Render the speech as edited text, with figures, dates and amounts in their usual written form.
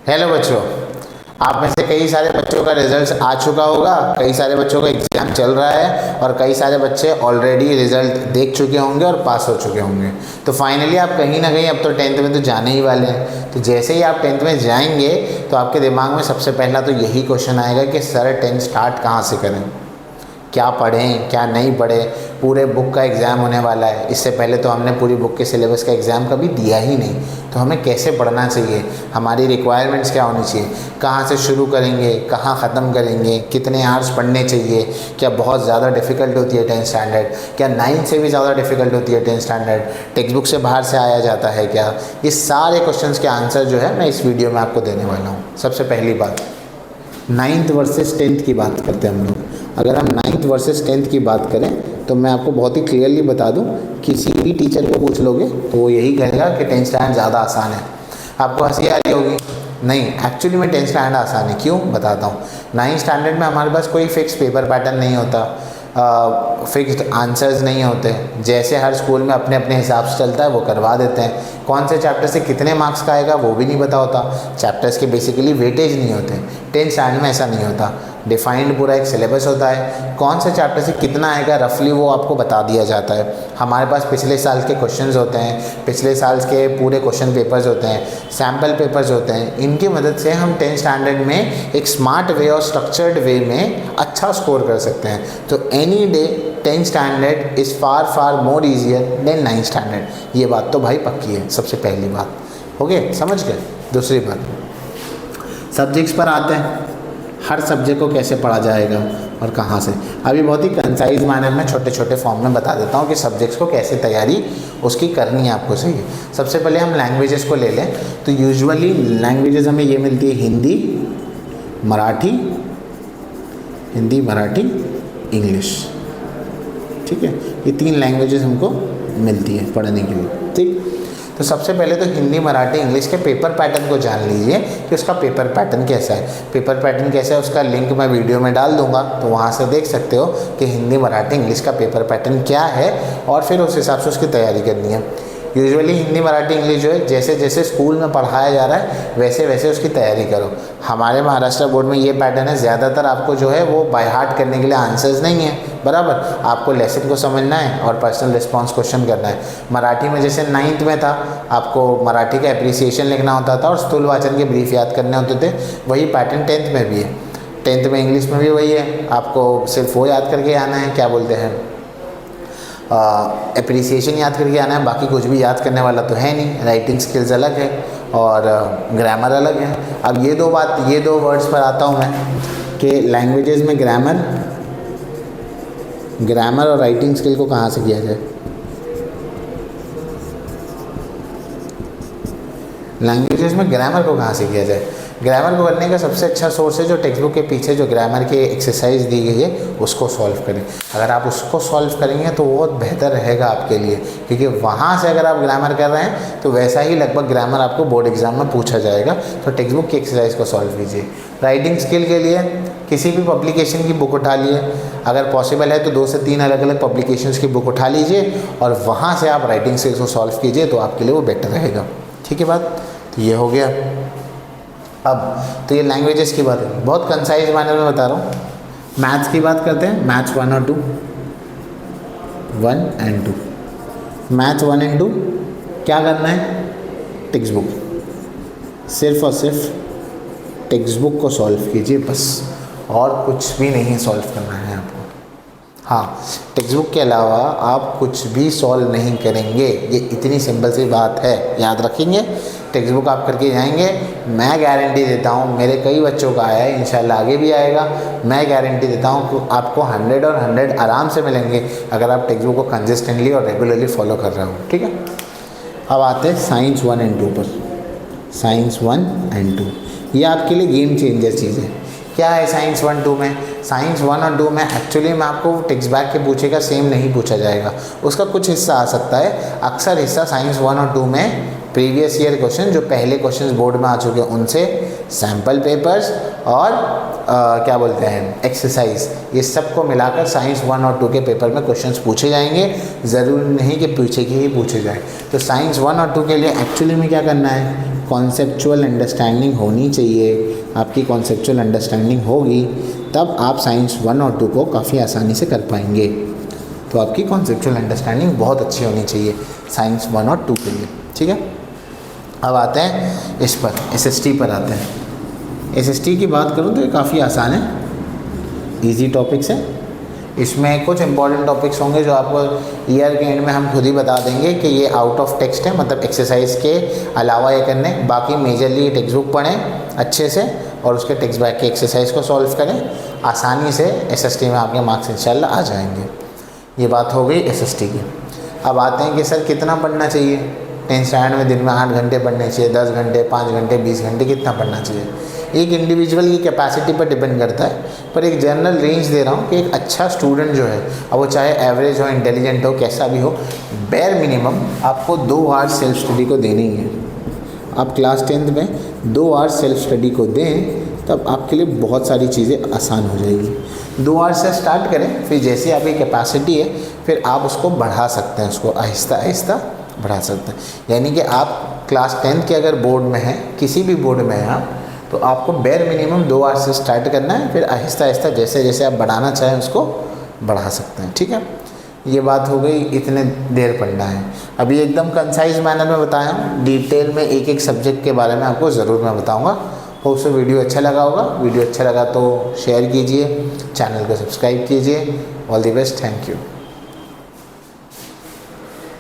Hello बच्चों, आप में से कई सारे बच्चों का रिजल्ट आ चुका होगा, कई सारे बच्चों का एग्ज़ाम चल रहा है और कई सारे बच्चे ऑलरेडी रिजल्ट देख चुके होंगे और पास हो चुके होंगे। तो फाइनली आप कहीं ना कहीं अब तो 10th में तो जाने ही वाले हैं। तो जैसे ही आप 10th में जाएंगे तो आपके दिमाग में सबसे पहला तो यही क्वेश्चन आएगा कि सर 10th स्टार्ट कहाँ से करें, क्या पढ़ें क्या नहीं पढ़ें। पूरे बुक का एग्ज़ाम होने वाला है, इससे पहले तो हमने पूरी बुक के सिलेबस का एग्ज़ाम कभी दिया ही नहीं। तो हमें कैसे पढ़ना चाहिए, हमारी रिक्वायरमेंट्स क्या होनी चाहिए, कहाँ से शुरू करेंगे, कहाँ ख़त्म करेंगे, कितने आवर्स पढ़ने चाहिए, क्या बहुत ज़्यादा डिफ़िकल्ट होती है 10th स्टैंडर्ड, क्या 9th से भी ज़्यादा डिफ़िकल्ट होती है 10th स्टैंडर्ड, टेक्स्ट बुक से बाहर से आया जाता है क्या, ये सारे क्वेश्चंस के आंसर जो है मैं इस वीडियो में आपको देने वाला हूँ। सबसे पहली बात 9th वर्सेस 10th की बात करते हैं हम लोग। अगर हम 9th वर्सेस 10th की बात करें तो मैं आपको बहुत ही क्लियरली बता दूं, किसी भी टीचर को पूछ लोगे तो वो यही कहेगा कि 10th स्टैंडर्ड ज़्यादा आसान है। आपको हंसी आ रही होगी, नहीं एक्चुअली में 10th स्टैंडर्ड आसान है। क्यों, बताता हूँ। 9th स्टैंडर्ड में हमारे पास कोई फिक्स पेपर पैटर्न नहीं होता, फिक्स्ड आंसर्स नहीं होते, जैसे हर स्कूल में अपने अपने हिसाब से चलता है वो करवा देते हैं। कौन से चैप्टर से कितने मार्क्स का आएगा वो भी नहीं पता होता, चैप्टर्स के बेसिकली वेटेज नहीं होते। 10th स्टैंडर्ड में ऐसा नहीं होता, डिफाइंड पूरा एक सिलेबस होता है, कौन से चैप्टर से कितना आएगा रफली वो आपको बता दिया जाता है। हमारे पास पिछले साल के क्वेश्चंस होते हैं, पिछले साल के पूरे क्वेश्चन पेपर्स होते हैं, सैम्पल पेपर्स होते हैं, इनकी मदद से हम 10th स्टैंडर्ड में एक स्मार्ट वे और स्ट्रक्चर्ड वे में अच्छा स्कोर कर सकते हैं। तो any day 10th standard is far more easier than 9th standard. ये बात तो भाई पक्की है, सबसे पहली बात हो गई, समझ गए। दूसरी बात, सब्जेक्ट्स पर आते हैं। हर सब्जेक्ट को कैसे पढ़ा जाएगा और कहाँ से। अभी बहुत ही कंसाइज मैनर में छोटे छोटे फॉर्म में बता देता हूँ कि सब्जेक्ट्स को कैसे तैयारी उसकी करनी है आपको सही। सबसे पहले हम लैंग्वेजेस को ले लें तो यूजुअली लैंग्वेजेस हमें ये मिलती है हिंदी मराठी, हिंदी मराठी इंग्लिश, ठीक है। ये 3 लैंग्वेजेस हमको मिलती है पढ़ने के लिए, ठीक। तो सबसे पहले तो हिंदी मराठी इंग्लिश के पेपर पैटर्न को जान लीजिए कि उसका पेपर पैटर्न कैसा है। पेपर पैटर्न कैसा है उसका लिंक मैं वीडियो में डाल दूंगा, तो वहाँ से देख सकते हो कि हिंदी मराठी इंग्लिश का पेपर पैटर्न क्या है और फिर उस हिसाब से उसकी तैयारी करनी है। यूजुअली हिंदी मराठी इंग्लिश जो है जैसे जैसे स्कूल में पढ़ाया जा रहा है वैसे वैसे उसकी तैयारी करो। हमारे महाराष्ट्र बोर्ड में ये पैटर्न है, ज़्यादातर आपको जो है वो बाय हार्ट करने के लिए आंसर्स नहीं है, बराबर। आपको लेसन को समझना है और पर्सनल रिस्पॉन्स क्वेश्चन करना है। मराठी में जैसे 9th में था, आपको मराठी का एप्रिसिएशन लिखना होता था और स्थूल वाचन के ब्रीफ याद करने होते थे, वही पैटर्न 10th में भी है। 10th में इंग्लिश में भी वही है, आपको सिर्फ वो याद करके आना है, क्या बोलते हैं, एप्रिसिएशन याद करके आना है, बाकी कुछ भी याद करने वाला तो है नहीं। राइटिंग स्किल्स अलग है और ग्रामर अलग है। अब ये दो वर्ड्स पर आता हूँ मैं कि लैंग्वेजेस में ग्रामर और राइटिंग स्किल को कहाँ से किया जाए। लैंग्वेजेस में ग्रामर को कहाँ से किया जाए। ग्रामर को करने का सबसे अच्छा सोर्स है जो टेक्स्ट बुक के पीछे जो ग्रामर की एक्सरसाइज दी गई है उसको सॉल्व करें। अगर आप उसको सॉल्व करेंगे तो बहुत बेहतर रहेगा आपके लिए, क्योंकि वहाँ से अगर आप ग्रामर कर रहे हैं तो वैसा ही लगभग ग्रामर आपको बोर्ड एग्जाम में पूछा जाएगा। तो टेक्स्ट बुक की एक्सरसाइज को सॉल्व कीजिए। राइटिंग स्किल के लिए किसी भी पब्लिकेशन की बुक उठा लिए, अगर पॉसिबल है तो 2 से 3 अलग अलग पब्लिकेशंस की बुक उठा लीजिए और वहाँ से आप राइटिंग स्किल्स को सॉल्व कीजिए, तो आपके लिए वो बेटर रहेगा, ठीक है बात। तो ये हो गया। अब तो ये लैंग्वेजेस की बात है, बहुत कंसाइज मैनर में बता रहा हूँ। मैथ्स की बात करते हैं, मैथ्स 1 और 2, 1 and 2। मैथ्स 1 and 2 क्या करना है, टेक्स्ट बुक, सिर्फ और सिर्फ टेक्स्ट बुक को सॉल्व कीजिए बस, और कुछ भी नहीं सॉल्व करना है आपको। हाँ, टेक्स्ट बुक के अलावा आप कुछ भी सॉल्व नहीं करेंगे, ये इतनी सिंपल सी बात है, याद रखेंगे। टेक्स्ट बुक आप करके जाएंगे, मैं गारंटी देता हूँ, मेरे कई बच्चों का आया है, इंशाल्लाह आगे भी आएगा। मैं गारंटी देता हूँ कि आपको 100 और 100 आराम से मिलेंगे अगर आप टेक्स्ट बुक को कंसिस्टेंटली और रेगुलरली फॉलो कर रहे हो, ठीक है। अब आते हैं साइंस 1 and 2 पर। साइंस 1 and 2 ये आपके लिए गेम चेंजर चीज़ है। क्या है साइंस 1 2 में, साइंस 1 और 2 में एक्चुअली में आपको टेक्स्ट बैक के पूछेगा, सेम नहीं पूछा जाएगा, उसका कुछ हिस्सा आ सकता है। अक्सर हिस्सा साइंस 1 और 2 में प्रीवियस ईयर क्वेश्चन जो पहले क्वेश्चंस बोर्ड में आ चुके हैं उनसे, सैम्पल पेपर्स और क्या बोलते हैं एक्सरसाइज, ये सबको मिलाकर साइंस 1 और 2 के पेपर में क्वेश्चंस पूछे जाएंगे। ज़रूरी नहीं कि पूछे ही पूछे जाए। तो साइंस 1 और 2 के लिए एक्चुअली में क्या करना है, कॉन्सेप्चुअल अंडरस्टैंडिंग होनी चाहिए। आपकी कॉन्सेप्चुअल अंडरस्टैंडिंग होगी तब आप साइंस 1 और 2 को काफ़ी आसानी से कर पाएंगे। तो आपकी कॉन्सेप्चुअल अंडरस्टैंडिंग बहुत अच्छी होनी चाहिए साइंस 1 और 2 के लिए, ठीक है। अब आते हैं इस पर, एसएसटी पर आते हैं। एसएसटी की बात करूँ तो ये काफ़ी आसान है, इजी टॉपिक्स है। इसमें कुछ इंपॉर्टेंट टॉपिक्स होंगे जो आपको ईयर के एंड में हम खुद ही बता देंगे कि ये आउट ऑफ टेक्स्ट है, मतलब एक्सरसाइज के अलावा ये करने। बाकी मेजरली टेक्स्ट बुक पढ़ें अच्छे से और उसके टेक्स्ट बैक की एक्सरसाइज को सॉल्व करें। आसानी से एसएसटी में आपके मार्क्स इंशाल्लाह आ जाएंगे। ये बात हो गई एसएसटी की। अब आते हैं कि सर कितना पढ़ना चाहिए। 10th स्टैंडर्ड में दिन में 8 घंटे पढ़ने चाहिए, 10 घंटे, 5 घंटे, 20 घंटे, कितना पढ़ना चाहिए। एक इंडिविजुअल की कैपेसिटी पर डिपेंड करता है, पर एक जनरल रेंज दे रहा हूँ कि एक अच्छा स्टूडेंट जो है, अब वो चाहे एवरेज हो, इंटेलिजेंट हो, कैसा भी हो, बेयर मिनिमम आपको 2 आवर्स सेल्फ स्टडी को देने ही है। आप क्लास 10th में 2 आवर्स सेल्फ स्टडी को दें तब आपके लिए बहुत सारी चीज़ें आसान हो जाएगी। 2 आवर्स से स्टार्ट करें, फिर जैसी आपकी कैपेसिटी है फिर आप उसको बढ़ा सकते हैं, उसको आहिस्ता आहिस्ता बढ़ा सकते हैं। यानी कि आप क्लास 10th के अगर बोर्ड में हैं, किसी भी बोर्ड में हैं आप, तो आपको बेयर मिनिमम 2 आवर्स से स्टार्ट करना है, फिर आहिस्ता आहिस्ता जैसे जैसे आप बढ़ाना चाहें उसको बढ़ा सकते हैं, ठीक है। ये बात हो गई, इतने देर पढ़ना है। अभी एकदम कंसाइज मैनर में बताया हूँ, डिटेल में एक एक सब्जेक्ट के बारे में आपको ज़रूर मैं बताऊँगा। होप सो वीडियो अच्छा लगा होगा। वीडियो अच्छा लगा तो शेयर कीजिए, चैनल को सब्सक्राइब कीजिए। All the best, thank you.